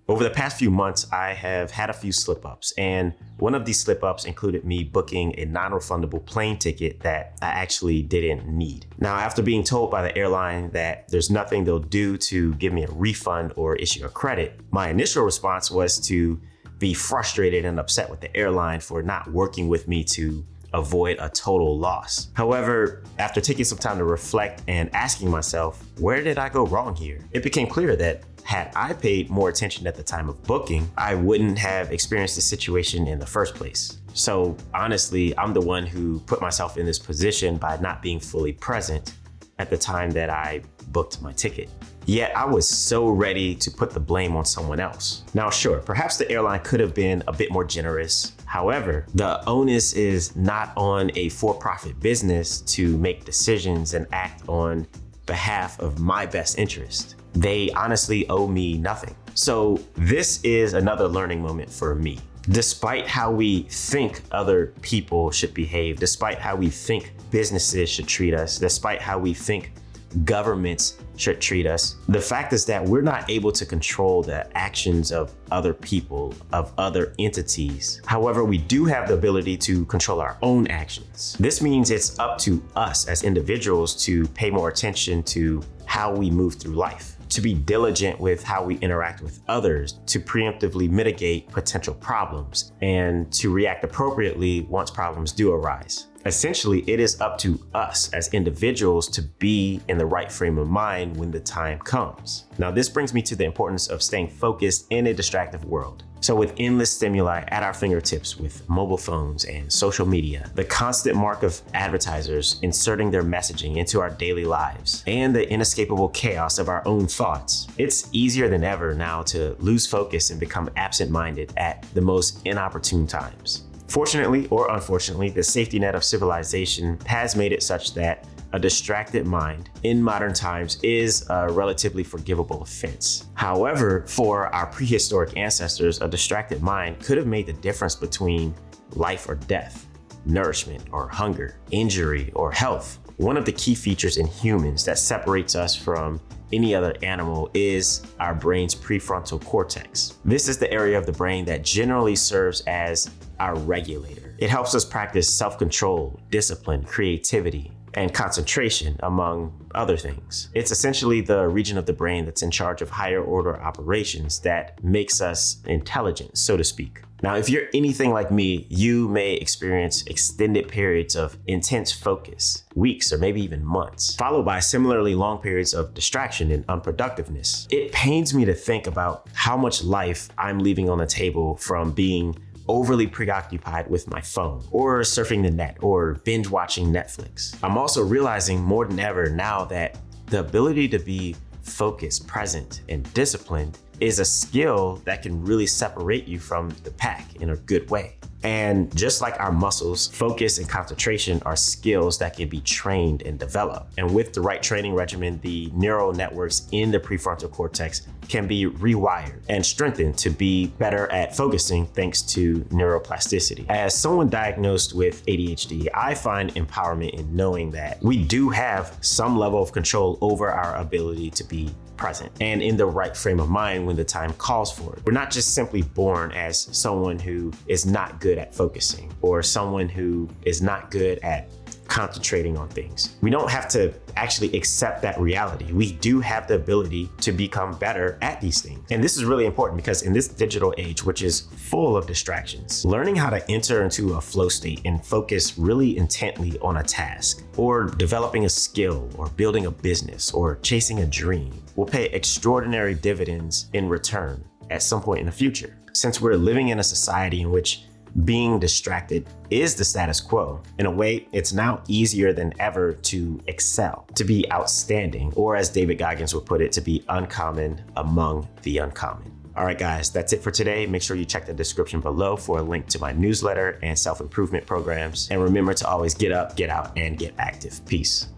Over the past few months, I have had a few slip-ups, and one of these slip-ups included me booking a non-refundable plane ticket that I actually didn't need. Now, after being told by the airline that there's nothing they'll do to give me a refund or issue a credit, my initial response was to be frustrated and upset with the airline for not working with me to avoid a total loss. However, after taking some time to reflect and asking myself, where did I go wrong here? It became clear that had I paid more attention at the time of booking, I wouldn't have experienced the situation in the first place. So honestly, I'm the one who put myself in this position by not being fully present at the time that I booked my ticket. Yet I was so ready to put the blame on someone else. Now, sure, perhaps the airline could have been a bit more generous. However, the onus is not on a for-profit business to make decisions and act on behalf of my best interest. They honestly owe me nothing. So this is another learning moment for me. Despite how we think other people should behave, despite how we think businesses should treat us, despite how we think governments should treat us, the fact is that we're not able to control the actions of other people, of other entities. However, we do have the ability to control our own actions. This means it's up to us as individuals to pay more attention to how we move through life, to be diligent with how we interact with others, to preemptively mitigate potential problems, and to react appropriately once problems do arise. Essentially, it is up to us as individuals to be in the right frame of mind when the time comes. Now, this brings me to the importance of staying focused in a distractive world. So with endless stimuli at our fingertips with mobile phones and social media, the constant mark of advertisers inserting their messaging into our daily lives, and the inescapable chaos of our own thoughts, it's easier than ever now to lose focus and become absent-minded at the most inopportune times. Fortunately or unfortunately, the safety net of civilization has made it such that a distracted mind in modern times is a relatively forgivable offense. However, for our prehistoric ancestors, a distracted mind could have made the difference between life or death, nourishment or hunger, injury or health. One of the key features in humans that separates us from any other animal is our brain's prefrontal cortex. This is the area of the brain that generally serves as our regulator. It helps us practice self-control, discipline, creativity, and concentration, among other things. It's essentially the region of the brain that's in charge of higher order operations that makes us intelligent, so to speak. Now, if you're anything like me, you may experience extended periods of intense focus, weeks or maybe even months, followed by similarly long periods of distraction and unproductiveness. It pains me to think about how much life I'm leaving on the table from being overly preoccupied with my phone or surfing the net or binge watching Netflix. I'm also realizing more than ever now that the ability to be focused, present, and disciplined is a skill that can really separate you from the pack in a good way. And just like our muscles, focus and concentration are skills that can be trained and developed. And with the right training regimen, the neural networks in the prefrontal cortex can be rewired and strengthened to be better at focusing thanks to neuroplasticity. As someone diagnosed with ADHD, I find empowerment in knowing that we do have some level of control over our ability to be present and in the right frame of mind when the time calls for it. We're not just simply born as someone who is not good at focusing or someone who is not good at concentrating on things. We don't have to actually accept that reality. We do have the ability to become better at these things. And this is really important because in this digital age, which is full of distractions, learning how to enter into a flow state and focus really intently on a task, or developing a skill, or building a business, or chasing a dream will pay extraordinary dividends in return at some point in the future. Since we're living in a society in which being distracted is the status quo, in a way, it's now easier than ever to excel, to be outstanding, or as David Goggins would put it, to be uncommon among the uncommon. All right, guys, that's it for today. Make sure you check the description below for a link to my newsletter and self-improvement programs. And remember to always get up, get out, and get active. Peace.